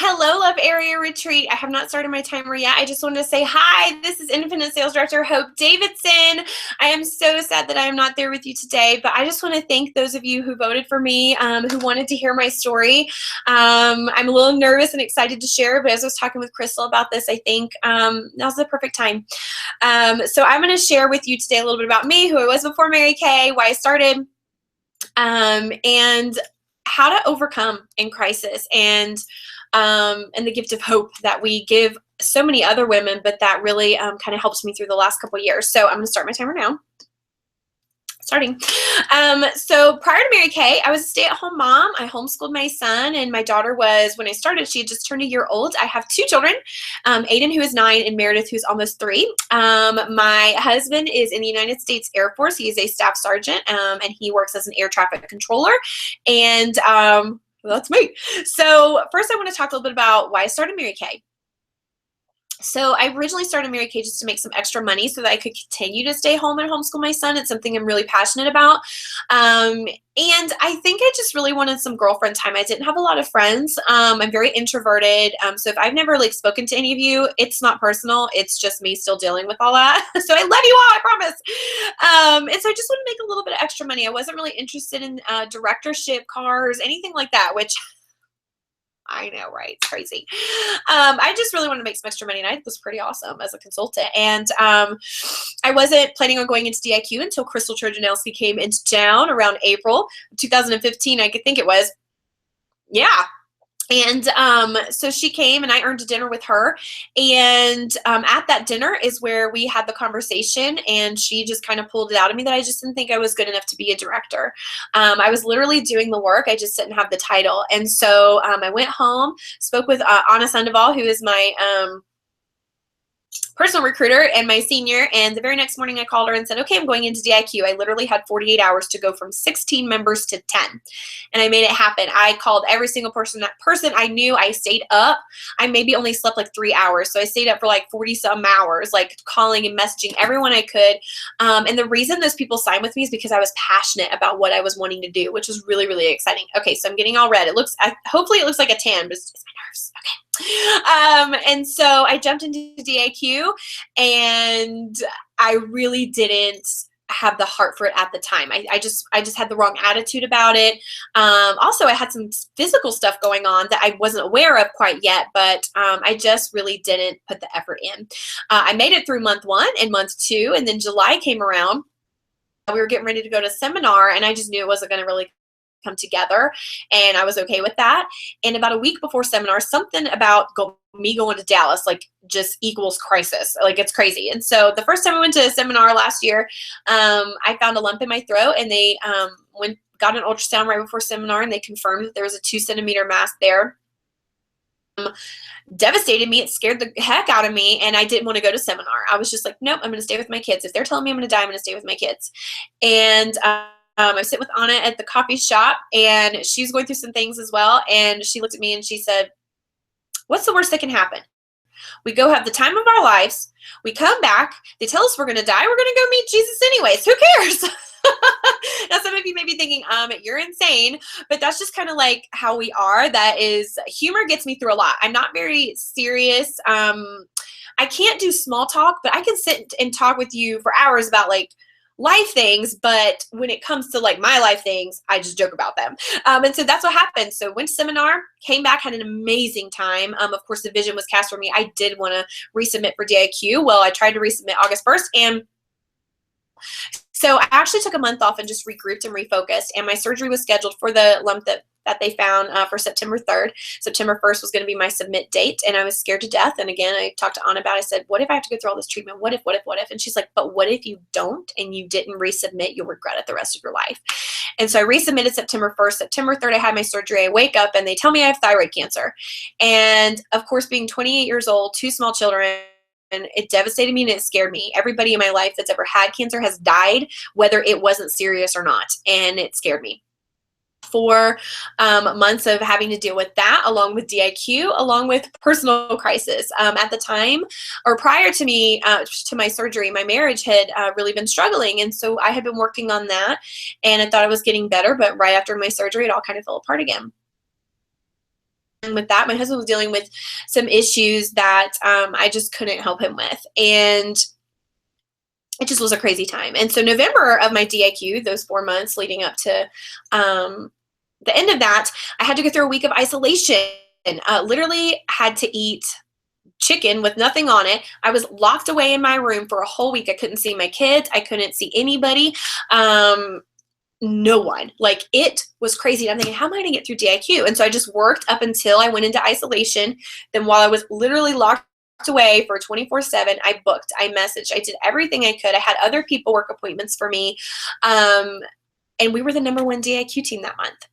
Hello, Love Area Retreat. I have not started my timer yet. I just wanted to say hi. This is Independent Sales Director Hope Davidson. I am so sad that I am not there with you today, but I just want to thank those of you who voted for me, who wanted to hear my story. I'm a little nervous and excited to share, but as I was talking with Crystal about this, I think now's the perfect time. So I'm going to share with you today a little bit about me, who I was before Mary Kay, why I started, and how to overcome in crisis, and the gift of hope that we give so many other women, but that really kind of helps me through the last couple of years. So I'm going to start my timer now. Starting. So prior to Mary Kay, I was a stay-at-home mom. I homeschooled my son, and my daughter was, when I started, she had just turned 1 year old. I have 2 children, Aiden, who is 9, and Meredith, who's almost 3. My husband is in the United States Air Force. He is a staff sergeant, and he works as an air traffic controller. And well, that's me. So first I want to talk a little bit about why I started Mary Kay. So I originally started Mary Kay just to make some extra money so that I could continue to stay home and homeschool my son. It's something I'm really passionate about. And I think I just really wanted some girlfriend time. I didn't have a lot of friends. I'm very introverted. So if I've never spoken to any of you, it's not personal. It's just me still dealing with all that. So I love you all, I promise. And so I just want to make a little bit of extra money. I wasn't really interested in directorship, cars, anything like that, which I know, right? It's crazy. I just really wanted to make some extra money, and I was pretty awesome as a consultant. And I wasn't planning on going into DIQ until Crystal Trojanowski came into town around April 2015, I could think it was. Yeah. And so she came, and I earned a dinner with her. And at that dinner is where we had the conversation, and she just kind of pulled it out of me that I just didn't think I was good enough to be a director. I was literally doing the work. I just didn't have the title. And so I went home, spoke with Anna Sandoval, who is my personal recruiter and my senior, and the very next morning I called her and said, okay, I'm going into DIQ. I literally had 48 hours to go from 16 members to 10, and I made it happen. I called every single person I knew. I stayed up. I maybe only slept like 3 hours, so I stayed up for like 40 some hours, like calling and messaging everyone I could. And the reason those people signed with me is because I was passionate about what I was wanting to do, which was really, really exciting. Okay, so I'm getting all red. It looks, hopefully it looks like a tan, but it's my nerves. Okay. And so I jumped into DIQ, and I really didn't have the heart for it at the time. I just had the wrong attitude about it. Also, I had some physical stuff going on that I wasn't aware of quite yet, but I just really didn't put the effort in. I made it through month 1 and month 2, and then July came around. We were getting ready to go to seminar, and I just knew it wasn't going to really come together, and I was okay with that. And about a week before seminar, something about me going to Dallas like just equals crisis. Like, it's crazy. And so the first time I went to a seminar last year, I found a lump in my throat, and they got an ultrasound right before seminar, and they confirmed that there was a 2-centimeter mass there. Devastated me. It scared the heck out of me, and I didn't want to go to seminar. I was just like, nope, I'm going to stay with my kids. If they're telling me I'm going to die, I'm going to stay with my kids. And I sit with Anna at the coffee shop, and she's going through some things as well. And she looked at me and she said, what's the worst that can happen? We go have the time of our lives. We come back. They tell us we're going to die. We're going to go meet Jesus anyways. Who cares? Now, some of you may be thinking, you're insane, but that's just kind of like how we are. That is, humor gets me through a lot. I'm not very serious. I can't do small talk, but I can sit and talk with you for hours about like life things, but when it comes to like my life things, I just joke about them. And so that's what happened. So went to seminar, came back, had an amazing time. Of course, the vision was cast for me. I did want to resubmit for DIQ. Well, I tried to resubmit August 1st, and so I actually took a month off and just regrouped and refocused, and my surgery was scheduled for the lump that they found for September 3rd. September 1st was going to be my submit date, and I was scared to death. And again, I talked to Anna about it. I said, what if I have to go through all this treatment? What if, what if, what if? And she's like, but what if you don't and you didn't resubmit? You'll regret it the rest of your life. And so I resubmitted September 1st. September 3rd, I had my surgery. I wake up, and they tell me I have thyroid cancer. And of course, being 28 years old, 2 small children, and it devastated me and it scared me. Everybody in my life that's ever had cancer has died, whether it wasn't serious or not, and it scared me. 4 months of having to deal with that, along with DIQ, along with personal crisis. At the time, or prior to me, to my surgery, my marriage had really been struggling, and so I had been working on that, and I thought I was getting better, but right after my surgery, it all kind of fell apart again. with that. My husband was dealing with some issues that I just couldn't help him with. And it just was a crazy time. And so November of my DIQ, those 4 months leading up to the end of that, I had to go through a week of isolation. Literally had to eat chicken with nothing on it. I was locked away in my room for a whole week. I couldn't see my kids. I couldn't see anybody. No one. Like, it was crazy. I'm thinking, how am I going to get through DIQ? And so I just worked up until I went into isolation. Then while I was literally locked away for 24/7, I booked, I messaged, I did everything I could. I had other people work appointments for me. And we were the #1 DIQ team that month.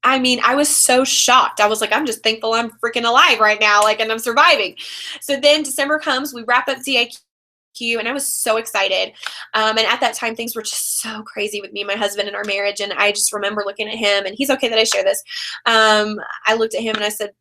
I mean, I was so shocked. I was like, I'm just thankful I'm freaking alive right now, like, and I'm surviving. So then December comes, we wrap up DIQ, and I was so excited. And at that time, things were just so crazy with me and my husband and our marriage. And I just remember looking at him, and he's okay that I share this. I looked at him and I said,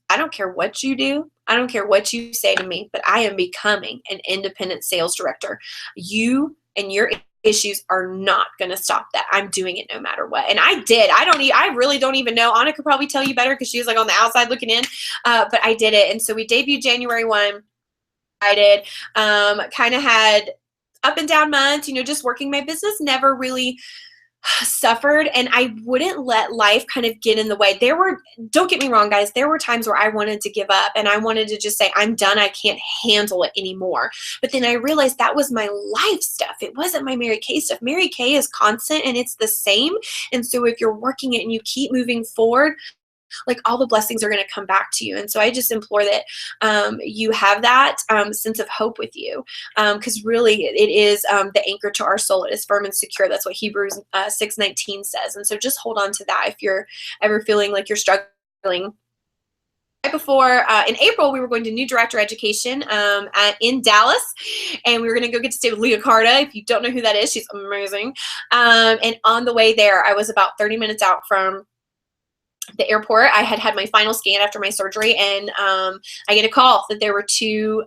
I don't care what you do. I don't care what you say to me, but I am becoming an independent sales director. You and your issues are not going to stop that. I'm doing it no matter what. And I did. I really don't even know. Anna could probably tell you better because she was like on the outside looking in. But I did it. And so we debuted January 1. I did. Kind of had up and down months, just working my business, never really suffered, and I wouldn't let life kind of get in the way. Don't get me wrong, guys, there were times where I wanted to give up and I wanted to just say, I'm done. I can't handle it anymore. But then I realized that was my life stuff. It wasn't my Mary Kay stuff. Mary Kay is constant and it's the same. And so if you're working it and you keep moving forward, like, all the blessings are going to come back to you. And so I just implore that you have that sense of hope with you, because really it is the anchor to our soul. It is firm and secure. That's what Hebrews 6:19 says. And so just hold on to that if you're ever feeling like you're struggling. Right before, in April, we were going to New Director Education in Dallas, and we were going to go get to stay with Leah Carta. If you don't know who that is, she's amazing. And on the way there, I was about 30 minutes out from the airport. I had had my final scan after my surgery, and I get a call that there were 2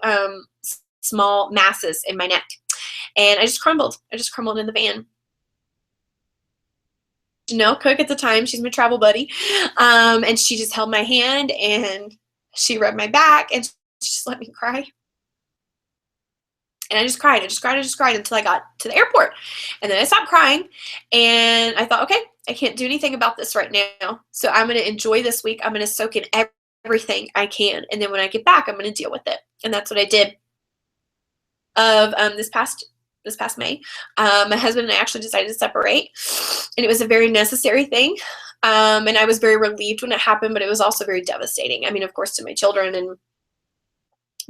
small masses in my neck, and I just crumbled. I just crumbled in the van. Janelle Cook at the time, she's my travel buddy, and she just held my hand and she rubbed my back and she just let me cry. And I just cried. I just cried until I got to the airport. And then I stopped crying and I thought, okay, I can't do anything about this right now. So I'm going to enjoy this week. I'm going to soak in everything I can. And then when I get back, I'm going to deal with it. And that's what I did of this past May. My husband and I actually decided to separate, and it was a very necessary thing. And I was very relieved when it happened, but it was also very devastating. I mean, of course, to my children, and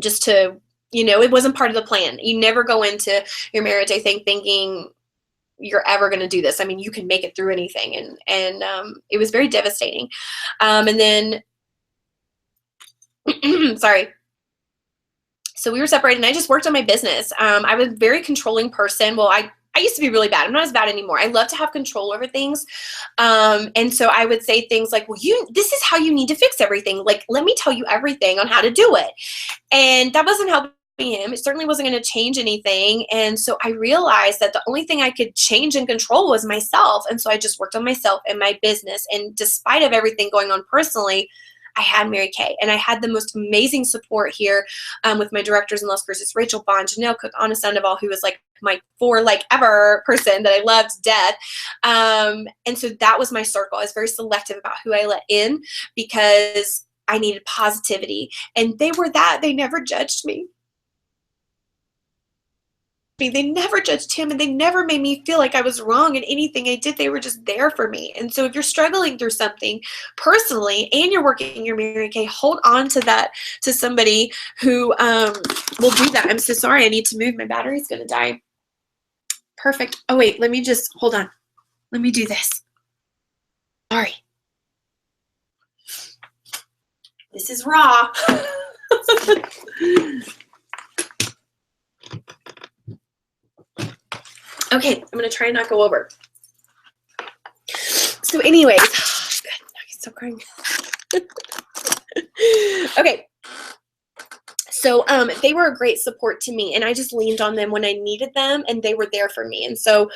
just to, it wasn't part of the plan. You never go into your marriage, I think, thinking you're ever going to do this. I mean, you can make it through anything. And it was very devastating. And then, sorry. So we were separated and I just worked on my business. I was a very controlling person. Well, I used to be really bad. I'm not as bad anymore. I love to have control over things. And so I would say things like, well, this is how you need to fix everything. Like, let me tell you everything on how to do it. And that wasn't helping him. It certainly wasn't going to change anything. And so I realized that the only thing I could change and control was myself. And so I just worked on myself and my business. And despite of everything going on personally, I had Mary Kay, and I had the most amazing support here with my directors in Las Cruces, Rachel Bond, Janelle Cook, Anna Sandoval, who was like my ever person that I loved to death. And so that was my circle. I was very selective about who I let in because I needed positivity, and they were that. They never judged me. They never judged him, and they never made me feel like I was wrong in anything I did. They were just there for me. And so if you're struggling through something personally and you're working your Mary Kay, hold on to that, to somebody who will do that. I'm so sorry. I need to move. My battery's going to die. Perfect. Oh, wait. Let me just, hold on. Let me do this. Sorry. This is raw. Okay, I'm going to try and not go over. So anyways, good. I can stop crying. Okay. So they were a great support to me, and I just leaned on them when I needed them, and they were there for me. And so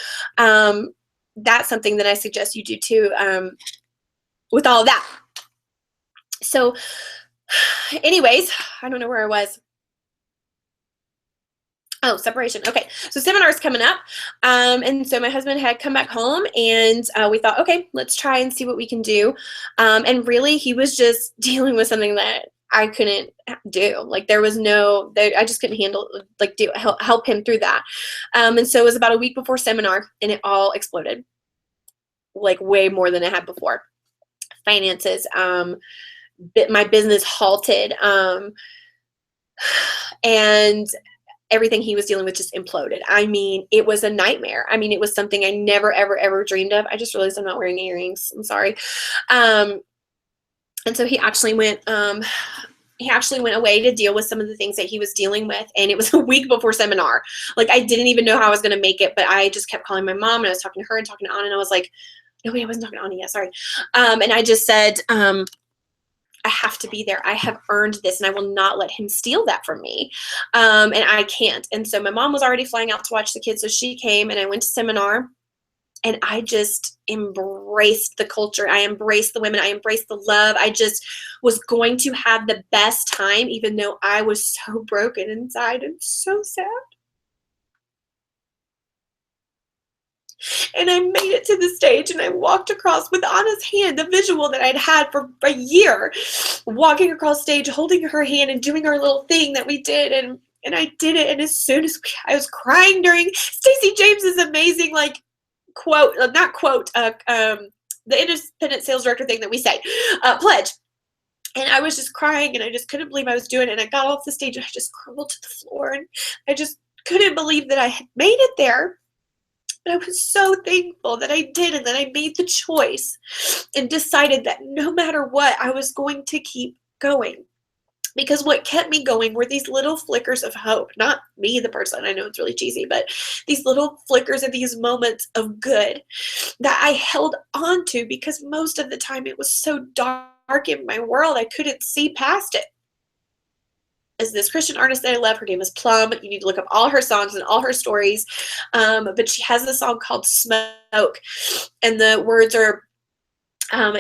that's something that I suggest you do too with all of that. So anyways, I don't know where I was. Oh, separation. Okay. So seminar's coming up. And so my husband had come back home and we thought, okay, let's try and see what we can do. And really he was just dealing with something that I couldn't do. Like there was no, there, I just couldn't handle, like help him through that. And so it was about a week before seminar and it all exploded, like way more than it had before. Finances, my business halted. And everything he was dealing with just imploded. I mean, it was a nightmare. I mean, it was something I never, ever, ever dreamed of. I just realized I'm not wearing earrings. I'm sorry. And so he actually went away to deal with some of the things that he was dealing with. And it was a week before seminar. Like I didn't even know how I was going to make it, but I just kept calling my mom and I was talking to her and talking to Anna and I was like, no, wait, I wasn't talking to Anna yet. Sorry. And I just said, I have to be there. I have earned this and I will not let him steal that from me. And I can't. And so my mom was already flying out to watch the kids. So she came and I went to seminar and I just embraced the culture. I embraced the women. I embraced the love. I just was going to have the best time, even though I was so broken inside and so sad. And I made it to the stage and I walked across with Anna's hand, the visual that I'd had for a year, walking across stage, holding her hand and doing our little thing that we did. And I did it. And as soon as I was crying during Stacey James's amazing, like quote, not quote, the independent sales director thing that we say, pledge. And I was just crying and I just couldn't believe I was doing it. And I got off the stage and I just crumbled to the floor and I just couldn't believe that I had made it there. I was so thankful that I did and that I made the choice and decided that no matter what, I was going to keep going. Because what kept me going were these little flickers of hope. Not me, the person, I know it's really cheesy, but these little flickers of these moments of good that I held on to because most of the time it was so dark in my world, I couldn't see past it. Is this Christian artist that I love. Her name is Plum. You need to look up all her songs and all her stories. But she has a song called Smoke. And the words are,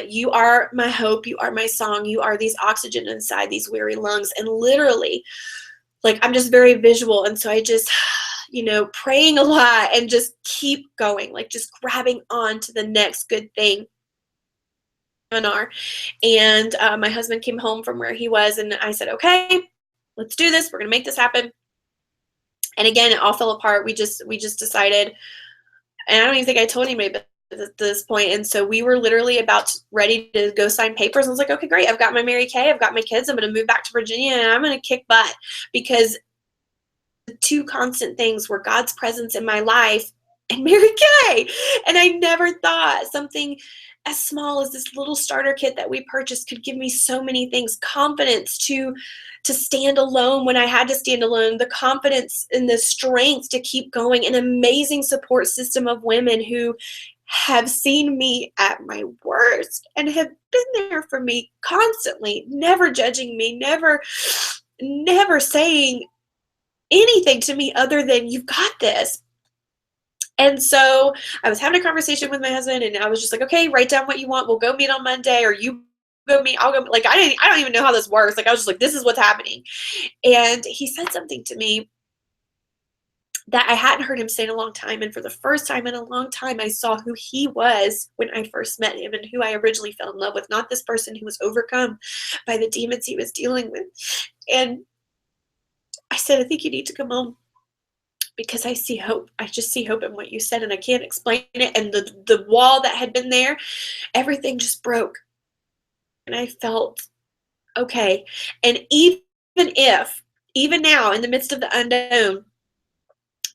you are my hope. You are my song. You are these oxygen inside these weary lungs. And literally, like, I'm just very visual. And so I just, praying a lot and just keep going, like just grabbing on to the next good thing. And my husband came home from where he was and I said, okay, let's do this. We're going to make this happen. And again, it all fell apart. We just decided, and I don't even think I told anybody at this point. And so we were literally ready to go sign papers. I was like, okay, great. I've got my Mary Kay. I've got my kids. I'm going to move back to Virginia and I'm going to kick butt because the two constant things were God's presence in my life and Mary Kay. And I never thought something as small as this little starter kit that we purchased could give me so many things. Confidence to stand alone when I had to stand alone, the confidence and the strength to keep going, an amazing support system of women who have seen me at my worst and have been there for me constantly, never judging me, never saying anything to me other than you've got this. And so I was having a conversation with my husband and I was just like, okay, write down what you want. We'll go meet on Monday or you go meet, I'll go. Like, I don't even know how this works. Like, I was just like, this is what's happening. And he said something to me that I hadn't heard him say in a long time. And for the first time in a long time, I saw who he was when I first met him and who I originally fell in love with, not this person who was overcome by the demons he was dealing with. And I said, I think you need to come home because I see hope. I just see hope in what you said and I can't explain it. And the wall that had been there, everything just broke. And I felt okay. And even now in the midst of the unknown,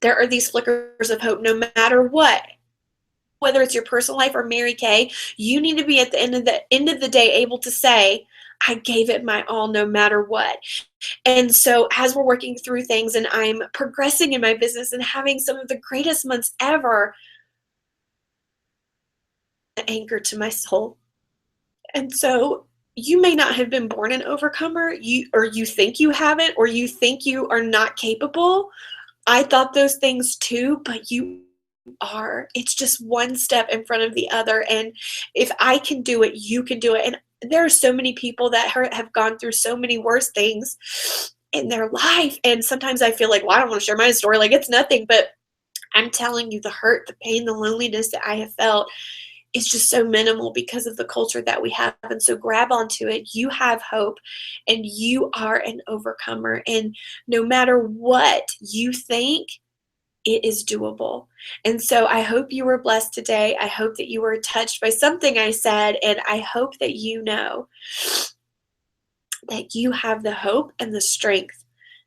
there are these flickers of hope no matter what. Whether it's your personal life or Mary Kay, you need to be at the end of the day able to say, I gave it my all no matter what. And so as we're working through things and I'm progressing in my business and having some of the greatest months ever, an anchor to my soul. And so you may not have been born an overcomer, you think you haven't, or you think you are not capable. I thought those things too, but you are. It's just one step in front of the other. And if I can do it, you can do it. And there are so many people that have gone through so many worse things in their life. And sometimes I feel like, well, I don't want to share my story. Like it's nothing, but I'm telling you, the hurt, the pain, the loneliness that I have felt is just so minimal because of the culture that we have. And so grab onto it. You have hope and you are an overcomer. And no matter what you think, it is doable. And so I hope you were blessed today. I hope that you were touched by something I said. And I hope that you know that you have the hope and the strength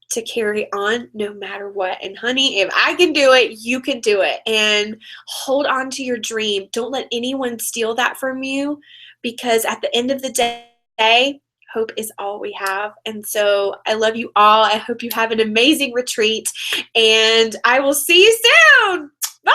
to carry on no matter what. And honey, if I can do it, you can do it. And hold on to your dream. Don't let anyone steal that from you, because at the end of the day, hope is all we have. And so I love you all. I hope you have an amazing retreat, and I will see you soon. Bye.